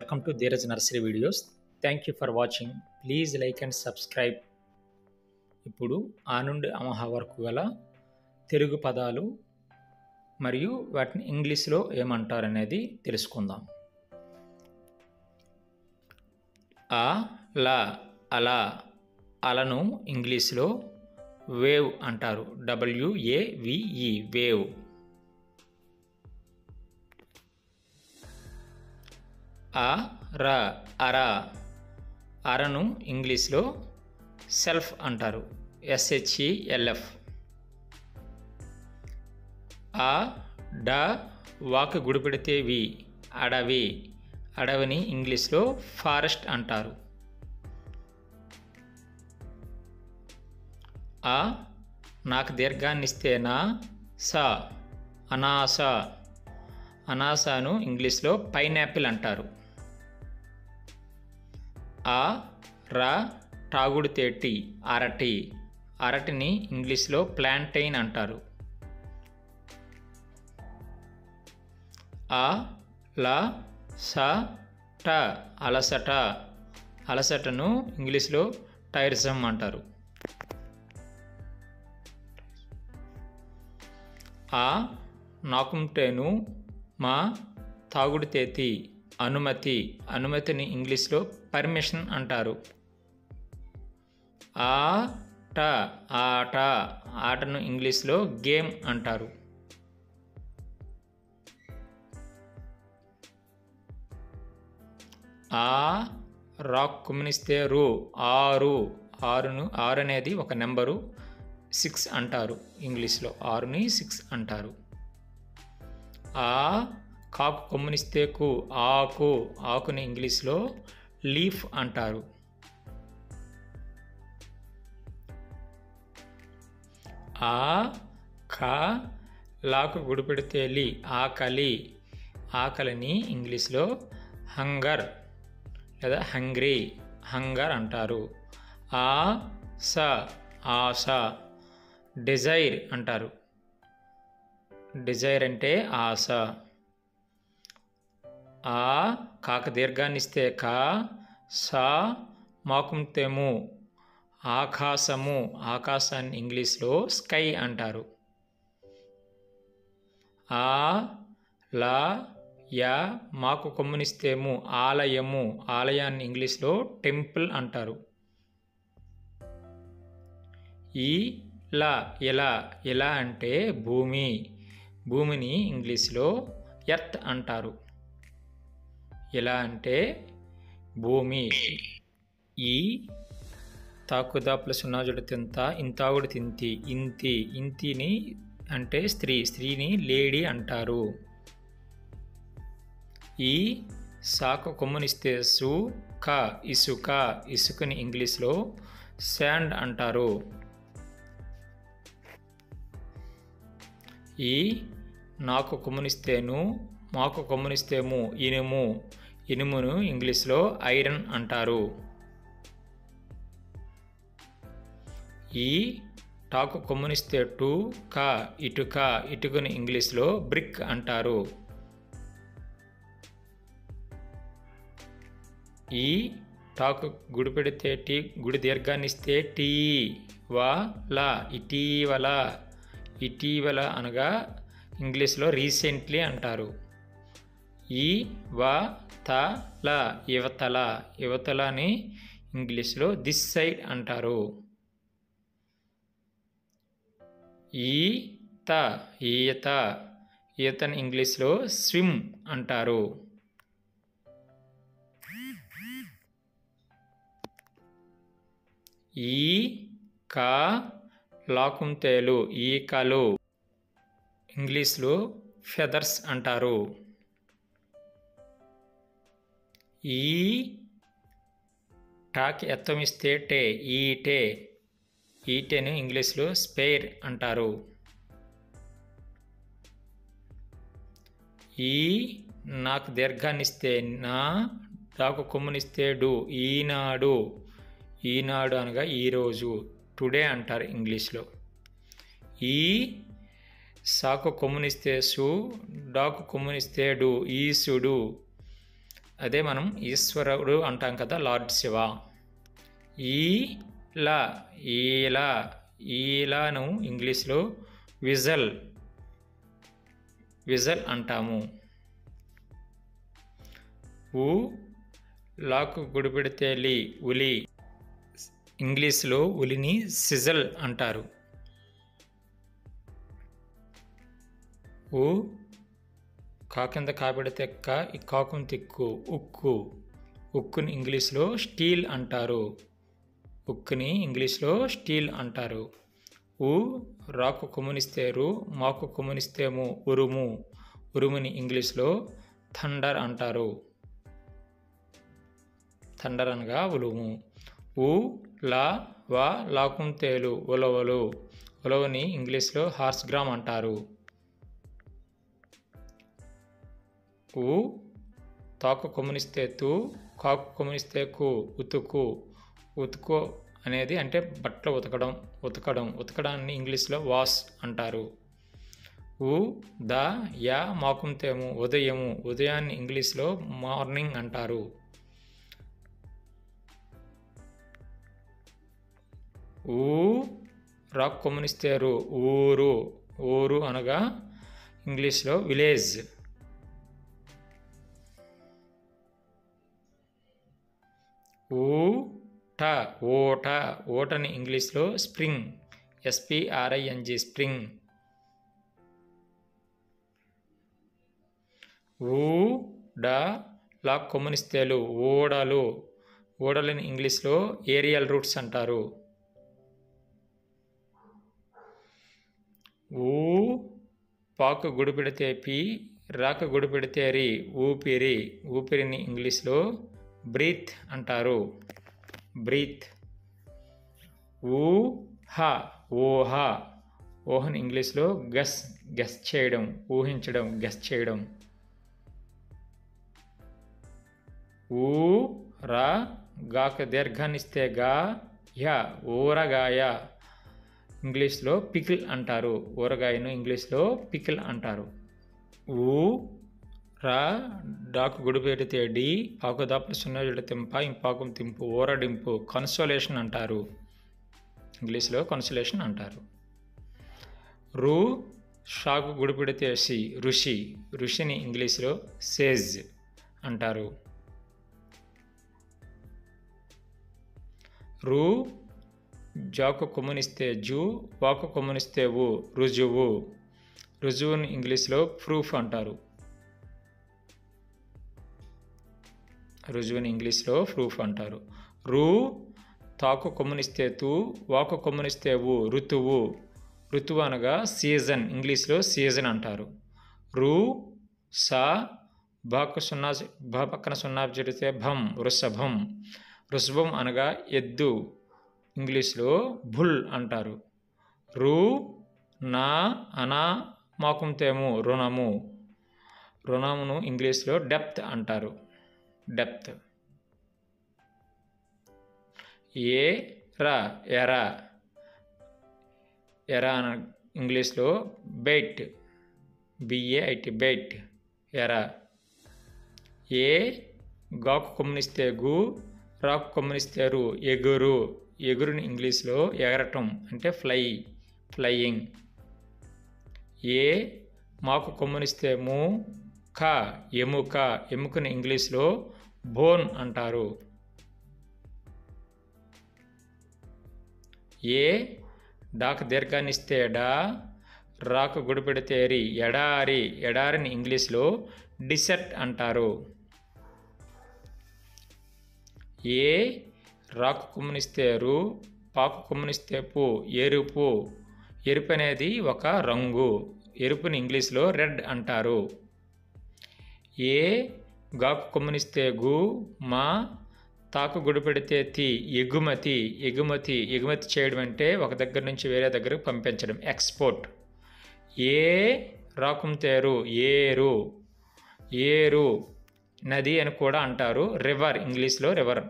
Welcome to Dheeraj Nursery Videos. Thank you for watching. Please like and subscribe. ఇప్పుడు ఆ నుండి అమహ వరకు గల తెలుగు పదాలు మరియు వాటిని ఇంగ్లీష్లో ఏమంటారనేది తెలుసుకుందాం. ఆ లా అలా అలను ఇంగ్లీష్లో వేవ్ అంటారు. WAVE wave. అర అరను ఇంగ్లీష్లో సెల్ఫ్ అంటారు. SHELF. వాకు గుడి పెడితే వి అడవి అడవిని ఇంగ్లీష్లో ఫారెస్ట్ అంటారు. నాకు దీర్ఘాన్నిస్తే నా సా అనాస అనాసాను ఇంగ్లీష్లో పైనాపిల్ అంటారు. టాగుడితే టీ అరటి అరటిని ఇంగ్లీష్లో ప్లాంటైన్ అంటారు. అలసట అలసటను ఇంగ్లీష్లో టైర్సమ్ అంటారు. నాకుంటేను మా తాగుడితేతి అనుమతి అనుమతిని ఇంగ్లీష్లో పర్మిషన్ అంటారు. ఆట ఆటను ఇంగ్లీష్లో గేమ్ అంటారు. రాక్ కుమ్మినిస్తే రూ ఆరు అనేది ఒక నెంబరు 6 అంటారు. ఇంగ్లీష్లో 6ని 6 అంటారు. కాకు కొమ్మునిస్తే కు ఆకుని ఇంగ్లీష్లో లీఫ్ అంటారు. లాకు గుడి పెడితే లి ఆకలి ఆకలిని ఇంగ్లీష్లో హంగర్ లేదా హంగర్ అంటారు. ఆశ డిజైర్ అంటారు. డిజైర్ అంటే ఆశ. కాక దీర్ఘాన్నిస్తే సా మాకుంతేము ఆకాశము ఆకాశాన్ని ఇంగ్లీష్లో స్కై అంటారు. మాకు కొమ్మునిస్తేము ఆలయము ఆలయాన్ని ఇంగ్లీష్లో టెంపుల్ అంటారు. ఇలా అంటే భూమిని ఇంగ్లీష్లో ఎర్త్ అంటారు. ఇలా అంటే భూమి. తాకుదా ప్లస్ ఉన్నాజుడు తింత ఇంతావుడు తింతి ఇంతిని అంటే స్త్రీని లేడీ అంటారు. సాకు కొమ్మునిస్తే ఇసుకని ఇంగ్లీష్లో శాండ్ అంటారు. నాకు కొమ్మునిస్తేను మాకు కొమ్మునిస్తేము ఇనుమును ఇంగ్లీష్లో ఐరన్ అంటారు. టాకు కొమ్మునిస్తే ఇటుకని ఇంగ్లీష్లో బ్రిక్ అంటారు. టాకు గుడి పెడితే టీ గుడి దీర్ఘాన్నిస్తే టీ ఇటీవల అనగా ఇంగ్లీష్లో రీసెంట్లీ అంటారు. యువతలని ఇంగ్లీష్లో దిస్ సైడ్ అంటారు. ఈతని ఇంగ్లీష్లో స్విమ్ అంటారు. లాకుంతేలు ఈకలు ఇంగ్లీష్లో ఫెదర్స్ అంటారు. టాకి ఎత్తమిస్తే ఈటెను ఇంగ్లీష్లో స్పేర్ అంటారు. నాకు దీర్ఘాన్నిస్తే టాకు కొమ్మునిస్తే ఈనాడు అనగా ఈరోజు టుడే అంటారు ఇంగ్లీష్లో. సాకు కొమ్మునిస్తే డాకు కొమ్మునిస్తే ఈసుడు అదే మనం ఈశ్వరుడు అంటాం కదా, లార్డ్ శివ. ఈలాను ఇంగ్లీష్లో విజల్ అంటాము. లాకు గుడిపెడితే ఉలి, ఇంగ్లీష్లో ఉలిని సిజల్ అంటారు. కా కింద కాపెడితే ఈ కాకుని తిక్కు, ఉక్కుని ఇంగ్లీష్లో స్టీల్ అంటారు. ఉక్కుని ఇంగ్లీష్లో స్టీల్ అంటారు. రాకు కొమ్మునిస్తే మాకు కొమ్మునిస్తే ఉరుముని ఇంగ్లీష్లో థండర్ అంటారు. థండర్ అనగా ఉలుము. లాకుంతేలు ఉలవని ఇంగ్లీష్లో హార్స్ గ్రామ్ అంటారు. తాకు కొమ్మునిస్తే కాకు కొమ్మునిస్తే ఉతుకు అనేది అంటే బట్టలు ఉతకడాన్ని ఇంగ్లీష్లో వాష్ అంటారు. మాకుంతేము ఉదయాన్ని ఇంగ్లీష్లో మార్నింగ్ అంటారు. రాకు కొమ్మునిస్తే ఊరు అనగా ఇంగ్లీష్లో విలేజ్. ఓటని ఇంగ్లీష్లో స్ప్రింగ్, SPRING స్ప్రింగ్. లాకు కొమ్మునిస్తేలు ఓడలని ఇంగ్లీష్లో ఏరియల్ రూట్స్ అంటారు. పాకు గుడి పెడితే రాక గుడి పెడితే ఊపిరిని ఇంగ్లీష్లో బ్రీత్ అంటారు. బ్రీత్. ఓహని ఇంగ్లీష్లో గెస్ చేయడం, ఊహించడం, గెస్ చేయడం. గాక దీర్ఘాన్నిస్తే ఊరగాయ ఇంగ్లీష్లో పికిల్ అంటారు. ఊరగాయను ఇంగ్లీష్లో పికిల్ అంటారు. డాకు గుడి పెడితే పాకు దాపలు సున్నజుడ తింప ఇంపాకం తింపు ఊరడింపు కన్సోలేషన్ అంటారు. ఇంగ్లీష్లో కన్సోలేషన్ అంటారు. షాకు గుడి పెడితే ఋషిని ఇంగ్లీష్లో సేజ్ అంటారు. జాకు కొమ్మునిస్తే వాకు కొమ్మునిస్తే రుజువుని ఇంగ్లీష్లో ప్రూఫ్ అంటారు. రుజువుని ఇంగ్లీష్లో ప్రూఫ్ అంటారు. తాకు కొమ్మునిస్తే వాకు కొమ్మునిస్తే ఋతువు అనగా సీజన్, ఇంగ్లీష్లో సీజన్ అంటారు. పక్కన సున్నా జరిగితే వృషభం. వృషభం అనగా ఎద్దు, ఇంగ్లీష్లో బుల్ అంటారు. మాకుంతేము రుణమును ఇంగ్లీష్లో డెప్త్ అంటారు. డెప్త్. ఎరా ఇంగ్లీష్లో బెయిట్, BAIT బెయిట్, ఎరా. గాకు కొమ్మునిస్తే రాకు కొమ్మునిస్తే ఎగురుని ఇంగ్లీష్లో ఎగరటం అంటే ఫ్లయింగ్. మాకు కొమ్మునిస్తే ఎముకని ఇంగ్లీష్లో బోన్ అంటారు. డాకు దీర్ఘాన్నిస్తే రాకు గుడి పెడితే ఎడారిని ఇంగ్లీష్లో డిసర్ట్ అంటారు. రాకు కొమ్మునిస్తే పాకు కొమ్మునిస్తే ఎరుపు అనేది ఒక రంగు, ఎరుపుని ఇంగ్లీష్లో రెడ్ అంటారు. గాకు కొమ్మునిస్తే తాకు గుడి పెడితే ఎగుమతి చేయడం అంటే ఒక దగ్గర నుంచి వేరే దగ్గరకు పంపించడం, ఎక్స్పోర్ట్. రాకుంతేరు ఏరు నది అని కూడా అంటారు. రివర్, ఇంగ్లీష్లో రివర్.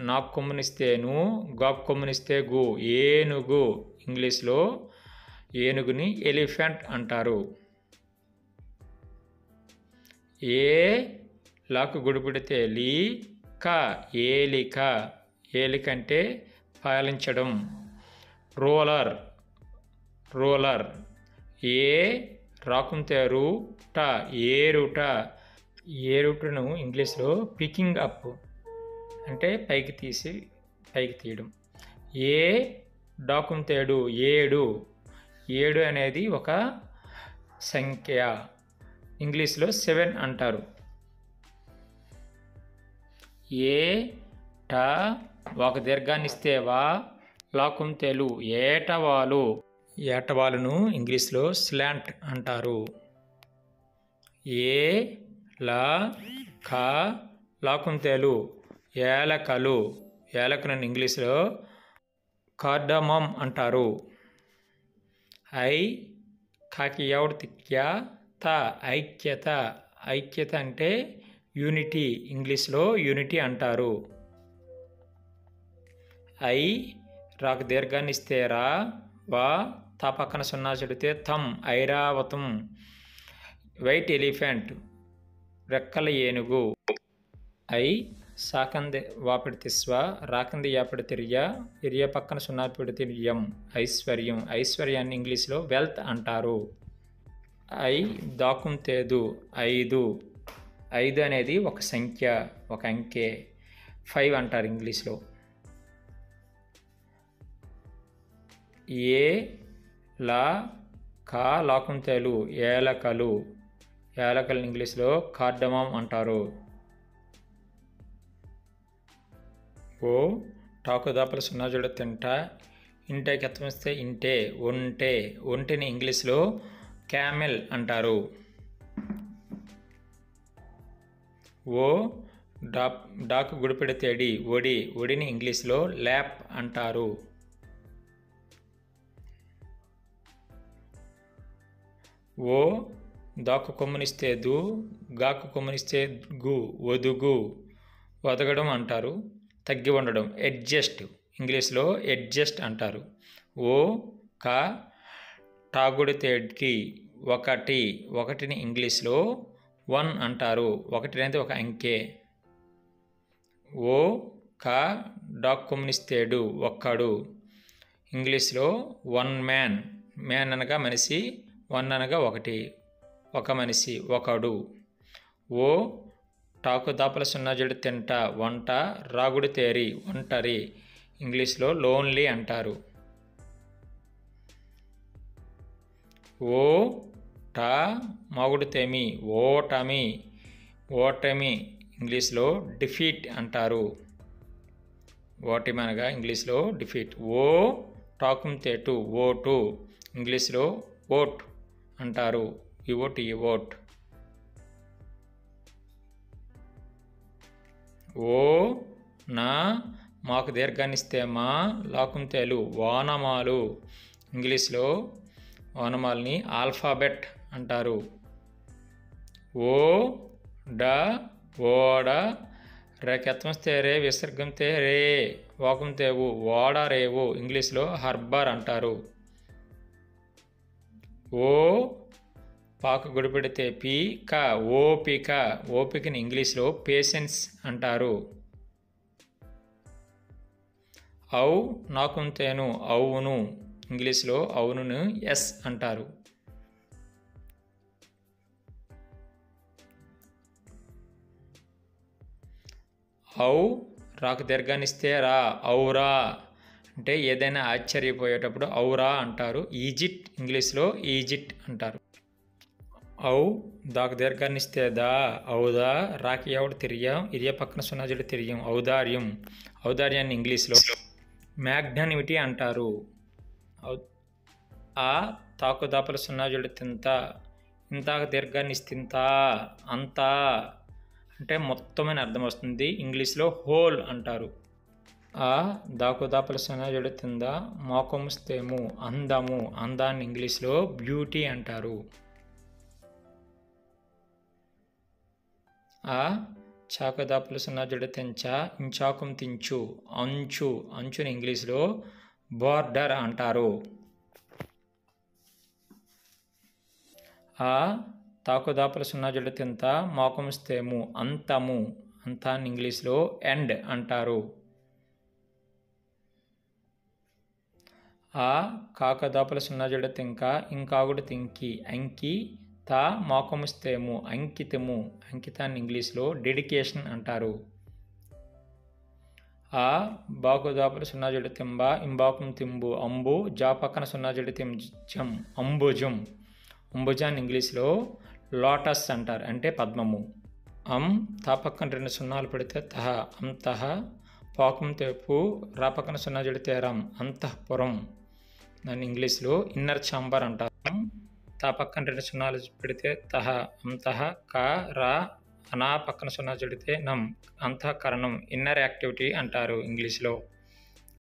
నాకు కొమ్మునిస్తే గాకు కొమ్మునిస్తే ఏనుగు, ఇంగ్లీష్లో ఏనుగుని ఎలిఫెంట్ అంటారు. ఏ లాకు గుడిపెడితే లీ క ఏలిక, ఏలిక అంటే పాలించడం. Roller, roller. ఏ రాకుంటే రూట, ఏరుట, ఏరుటను ఇంగ్లీష్లో పికింగ్ అప్ అంటే పైకి తీయడం. ఏ డాకుంతేడు ఏడు, ఏడు అనేది ఒక సంఖ్య, ఇంగ్లీష్లో 7 అంటారు. ఏ ట ఒక దీర్ఘాన్ని ఇస్తే వా లాకుంతేలు ఏటవాలు, ఏటవాలును ఇంగ్లీష్లో స్లాంట్ అంటారు. ఏ లా క లాకుంతేలు ఏలకలు, ఏలకలను ఇంగ్లీష్లో కార్డమమ్ అంటారు. ఐ కాకి ఎవడు తిక్య త ఐక్యత, ఐక్యత అంటే యూనిటీ, ఇంగ్లీష్లో యూనిటీ అంటారు. ఐ రాకు దీర్ఘాన్ని ఇస్తే రా వా తా పక్కన 0 చెడితే థమ్ ఐరావతం. వైట్ ఎలిఫెంట్ రెక్కల ఏనుగు. ఐ సాకంది వాపెడితే స్వ రాకంది యాపెడితే రియ పక్కన 0 పెడితే యం ఐశ్వర్యం, ఐశ్వర్యాన్ని ఇంగ్లీష్లో వెల్త్ అంటారు. ఐ దాకుంతేదు 5, 5 అనేది ఒక సంఖ్య, ఒక అంకె, 5 అంటారు ఇంగ్లీష్లో. ఏ లా కా లాకుంతేలు ఏలకలు, ఏలకలు ఇంగ్లీష్లో కార్డమమ్ అంటారు. ఓ టాకు దాపలు 0 జోడ తింట, ఇంటకి ఎత్తమిస్తే ఇంటే, ఒంటె, ఒంటెని ఇంగ్లీష్లో క్యామెల్ అంటారు. ఓ డాకు గుడిపెడితే డి ఒడి, ఒడిని ఇంగ్లీష్లో ల్యాప్ అంటారు. ఓ దాకు కొమ్మునిస్తే దు, గాకు కొమ్మునిస్తే గు ఒదుగు, ఒదగడం అంటారు. తగ్గి ఉండడం అడ్జస్ట్, ఇంగ్లీష్లో అడ్జస్ట్ అంటారు. ఓ క టాగుడితేకి ఒకటి, ఒకటిని ఇంగ్లీష్లో 1 అంటారు. 1 అనేది ఒక అంకె. ఓ క డాక్ కొమ్మునిస్తేడు ఒక్కడు, ఇంగ్లీష్లో 1 మ్యాన్, మ్యాన్ అనగా మనిషి, 1 అనగా ఒకటి, ఒక మనిషి, ఒకడు. ఓ టాకు దాపల 0 జోడి తింట వంట రాగుడి తేరి ఒంటరి, ఇంగ్లీష్లో లోన్లీ అంటారు. ఓ ట మాగుడు తెమి ఓటమి, ఓటమి ఇంగ్లీష్లో డిఫీట్ అంటారు. ఓటమి అనగా ఇంగ్లీష్లో డిఫీట్. ఓ టాకుం తేటు ఓటు, ఇంగ్లీష్లో ఓట్ అంటారు. ఓట్ ఈ ఓట్. ఓ నా మాకు దీర్ఘాన్నిస్తే మా లాకుంతేలు వానమాలు, ఇంగ్లీష్లో వానమాలని ఆల్ఫాబెట్ అంటారు. ఓ డ ఓడ రేకెత్తమిస్తే రే విసర్గంతే రే వాకుంతేవు ఓడ రేవు, ఇంగ్లీష్లో హర్బర్ అంటారు. ఓ పాకు గుడిపెడితే పీక ఓపిక, ఓపికని ఇంగ్లీష్లో పేషెన్స్ అంటారు. ఔ నాకుంతేను అవును, ఇంగ్లీష్లో అవునును ఎస్ అంటారు. ఔ రాకు దీర్ఘాన్నిస్తే రా ఔరా, అంటే ఏదైనా ఆశ్చర్యపోయేటప్పుడు ఔరా అంటారు. ఈజిప్ట్, ఇంగ్లీష్లో ఈజిప్ట్ అంటారు. ఔ దాకు దీర్ఘాన్నిస్తే దా ఔదా, రాకి ఎవడు తిరియం, ఇరియ పక్కన 0 జోడి తిరియం ఔదార్యం, ఔదార్యాన్ని ఇంగ్లీష్లో మ్యాగ్నానిమిటీ అంటారు. ఆ తాకు దాపల 0 జోడి తింత, ఇంతాక దీర్ఘాన్నిస్తింత అంతా అంటే మొత్తమని అర్థం వస్తుంది, ఇంగ్లీష్లో హోల్ అంటారు. ఆ దాకు దాపల 0 జోడి తింద మోకముస్తేము అందము, అందాన్ని ఇంగ్లీష్లో బ్యూటీ అంటారు. ఆ చాకుదాపులు 0 జోడి తెంచ ఇంచాకం తించు అంచు, అంచుని ఇంగ్లీష్లో బార్డర్ అంటారు. ఆ తాకుదాపుల సున్నా జడితే ఎంత, మోకముస్తేము అంతము, అంతాన్ని ఇంగ్లీష్లో ఎండ్ అంటారు. ఆ కాకదాపుల సున్నా జడితే ఇంకా, ఇంకాగుడు తింకి అంకి, తా మోకముస్తేము అంకితము, అంకితాన్ని ఇంగ్లీష్లో డెడికేషన్ అంటారు. ఆ బాకుదాపుల సున్నా జడితింబ ఇంబాకం తింబు అంబు, జా పక్కన సున్నా జడితిం జం అంబుజం, అంబుజాన్ని ఇంగ్లీష్లో లోటస్ అంటారు, అంటే పద్మము. తా పక్కన 2 సున్నాలు పెడితే తహ అంతః, పాకం తెప్పు రా పక్కన సున్నా జడితే రం అంతఃపురం, దాన్ని ఇంగ్లీష్లో ఇన్నర్ ఛాంబర్ అంటారు. తా పక్కన 2 సున్నాలు పెడితే తహ అంతః, కా రా అనా పక్కన సున్నా జడితే నం అంతఃకరణం, ఇన్నర్ యాక్టివిటీ అంటారు ఇంగ్లీష్లో.